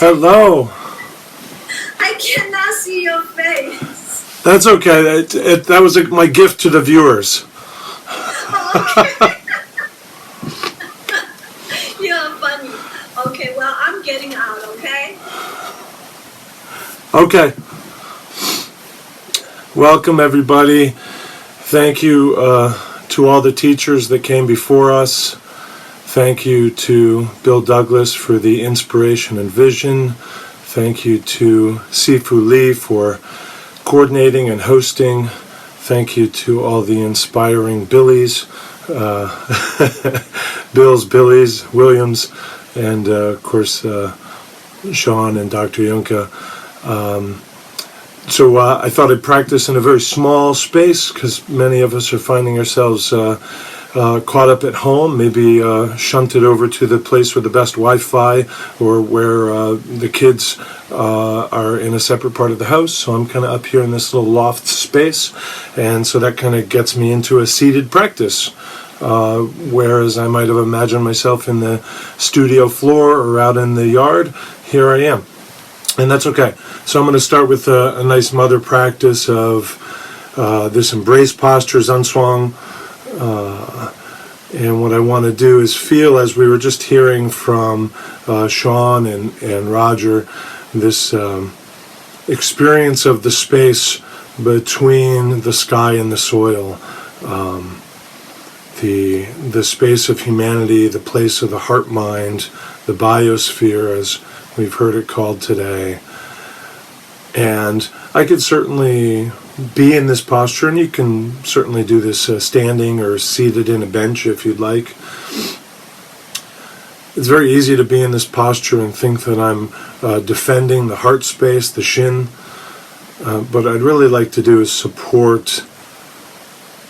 Hello. I cannot see your face. That's okay. That was my gift to the viewers. Okay. You're funny. Okay, well, I'm getting out, okay? Okay. Welcome, everybody. Thank you to all the teachers that came before us. Thank you to Bill Douglas for the inspiration and vision. Thank you to Sifu Lee for coordinating and hosting. Thank you to all the inspiring Billies, Bills, Billies, Williams, and of course Sean and Dr. Yunka. So I thought I'd practice in a very small space because many of us are finding ourselves caught up at home, maybe shunted over to the place with the best Wi-Fi or where the kids are in a separate part of the house. So I'm kind of up here in this little loft space, and so that kind of gets me into a seated practice. Whereas I might have imagined myself in the studio floor or out in the yard, here I am. And that's okay. So I'm going to start with a nice mother practice of this embrace posture, Zanshuang. And what I want to do is feel, as we were just hearing from Sean and Roger, this experience of the space between the sky and the soil, the space of humanity, the place of the heart-mind, the biosphere, as we've heard it called today. And I could certainly be in this posture, and you can certainly do this standing or seated in a bench if you'd like. It's very easy to be in this posture and think that I'm defending the heart space, the shin. What I'd really like to do is support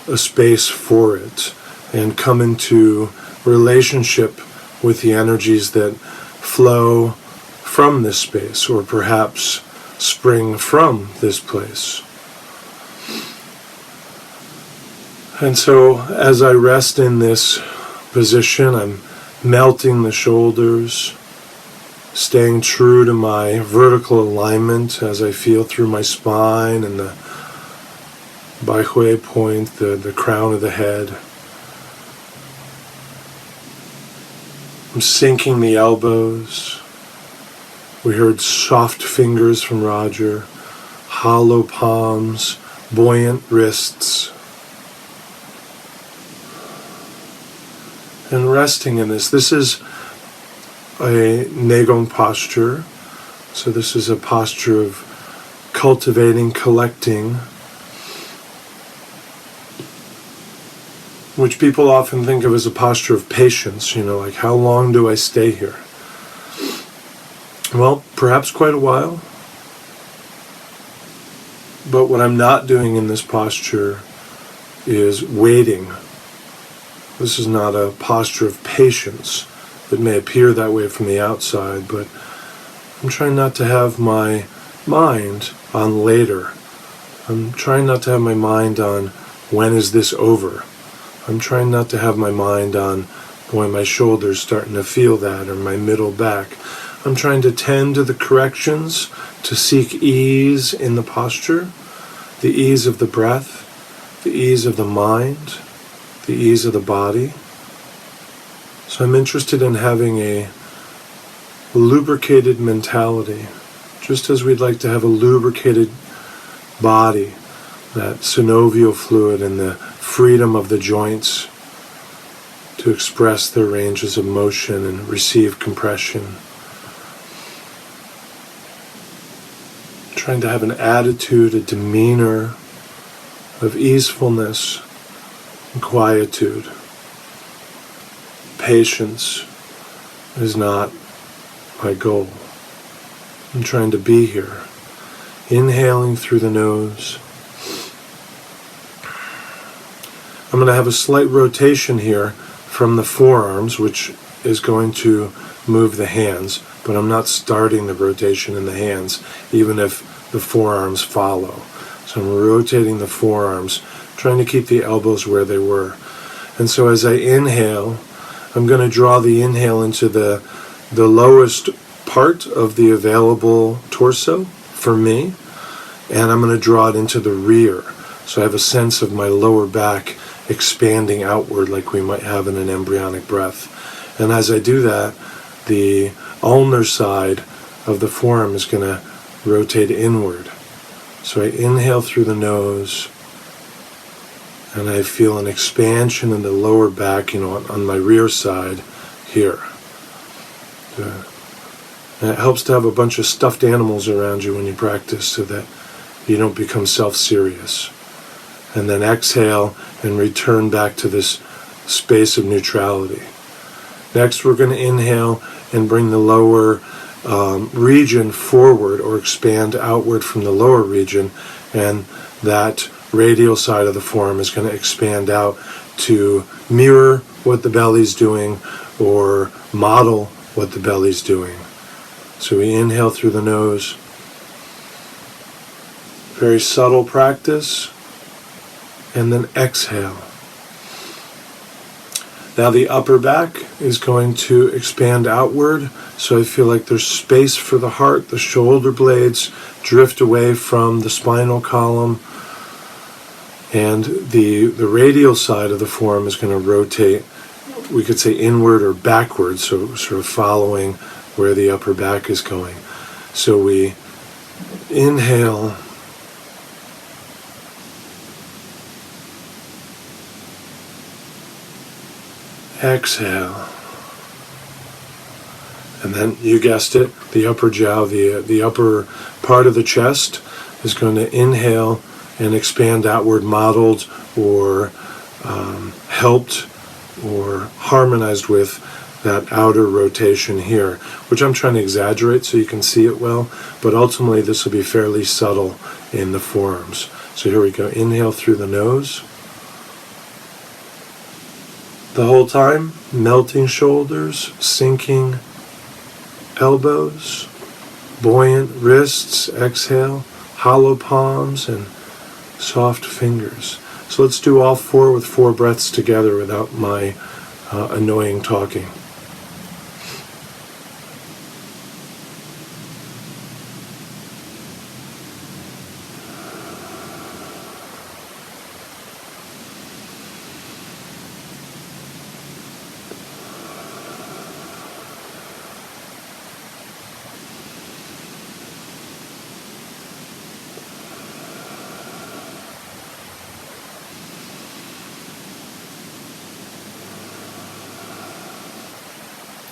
a space for it and come into relationship with the energies that flow from this space, or perhaps spring from this place. And so as I rest in this position, I'm melting the shoulders, staying true to my vertical alignment as I feel through my spine and the Baihui point, the crown of the head. I'm sinking the elbows. We heard soft fingers from Roger, hollow palms, buoyant wrists. And resting in this. This is a Nèi Gōng posture. So this is a posture of cultivating, collecting, which people often think of as a posture of patience, like how long do I stay here? Well, perhaps quite a while. But what I'm not doing in this posture is waiting. This is not a posture of patience. It may appear that way from the outside, but I'm trying not to have my mind on later. I'm trying not to have my mind on when is this over. I'm trying not to have my mind on when my shoulder's starting to feel that, or my middle back. I'm trying to tend to the corrections, to seek ease in the posture, the ease of the breath, the ease of the mind, the ease of the body. So I'm interested in having a lubricated mentality, just as we'd like to have a lubricated body, that synovial fluid and the freedom of the joints to express their ranges of motion and receive compression. Trying to have an attitude, a demeanor of easefulness and quietude. Patience is not my goal. I'm trying to be here. Inhaling through the nose. I'm going to have a slight rotation here from the forearms, which is going to move the hands, but I'm not starting the rotation in the hands, even if the forearms follow. So I'm rotating the forearms, trying to keep the elbows where they were. And so as I inhale, I'm going to draw the inhale into the lowest part of the available torso for me, and I'm going to draw it into the rear. So I have a sense of my lower back expanding outward like we might have in an embryonic breath. And as I do that, the ulnar side of the forearm is going to rotate inward. So I inhale through the nose, and I feel an expansion in the lower back, on my rear side here. And it helps to have a bunch of stuffed animals around you when you practice so that you don't become self-serious. And then exhale and return back to this space of neutrality. Next, we're going to inhale and bring the lower region forward, or expand outward from the lower region, and that radial side of the forearm is going to expand out to mirror what the belly's doing or model what the belly's doing. So we inhale through the nose. Very subtle practice. And then exhale. Now the upper back is going to expand outward, so I feel like there's space for the heart. The shoulder blades drift away from the spinal column, and the radial side of the forearm is going to rotate, we could say inward or backwards, so sort of following where the upper back is going. So we inhale, exhale, and then you guessed it, the upper jowl, the upper part of the chest is going to inhale and expand outward, modeled or helped or harmonized with that outer rotation here, which I'm trying to exaggerate so you can see it well, but ultimately this will be fairly subtle in the forearms. So here we go, inhale through the nose. The whole time, melting shoulders, sinking elbows, buoyant wrists, exhale, hollow palms, and soft fingers. So let's do all four with 4 breaths together without my annoying talking.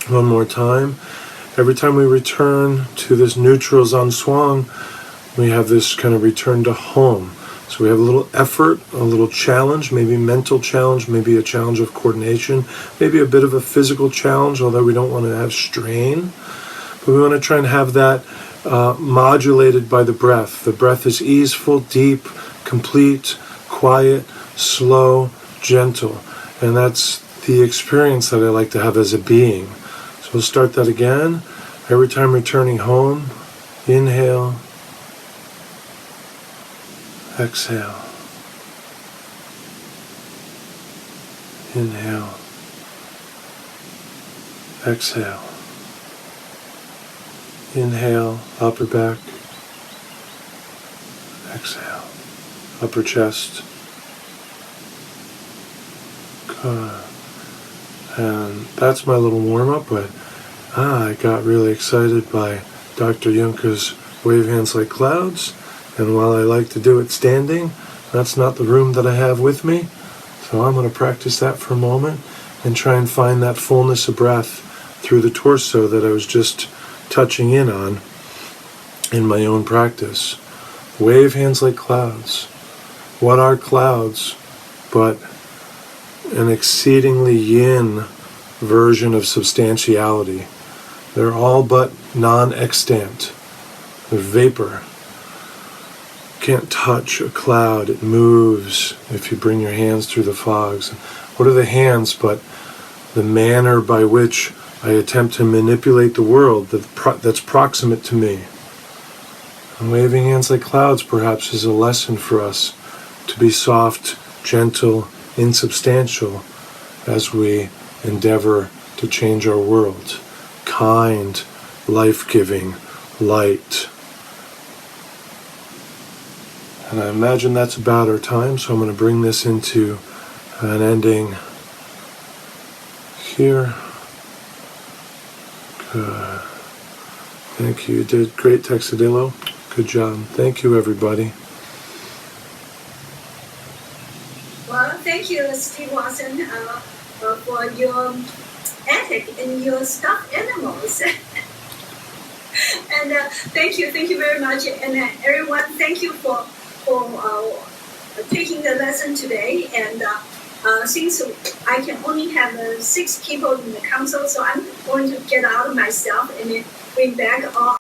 One more time. Every time we return to this neutral Zanshuang, we have this kind of return to home. So we have a little effort, a little challenge, maybe mental challenge, maybe a challenge of coordination, maybe a bit of a physical challenge, although we don't want to have strain. But we want to try and have that modulated by the breath. The breath is easeful, deep, complete, quiet, slow, gentle. And that's the experience that I like to have as a being. So we'll start that again. Every time returning home, inhale, exhale, inhale, exhale, inhale, upper back, exhale, upper chest, and that's my little warm-up, but I got really excited by Dr. Yunka's Wave Hands Like Clouds, and while I like to do it standing, that's not the room that I have with me, so I'm going to practice that for a moment and try and find that fullness of breath through the torso that I was just touching in on in my own practice. Wave hands like clouds. What are clouds but an exceedingly yin version of substantiality? They're all but non-extant. They're vapor. You can't touch a cloud. It moves if you bring your hands through the fogs. What are the hands but the manner by which I attempt to manipulate the world that's proximate to me? And waving hands like clouds perhaps is a lesson for us to be soft, gentle, insubstantial as we endeavor to change our world. Kind, life-giving light. And I imagine that's about our time, so I'm going to bring this into an ending here. Good. Thank you. You did great, Texadillo. Good job. Thank you, everybody. Well, thank you, Steve Watson, for your ethic and your stuffed animals. And thank you very much. And everyone, thank you for taking the lesson today. And since I can only have 6 people in the council, so I'm going to get out of myself and then bring back all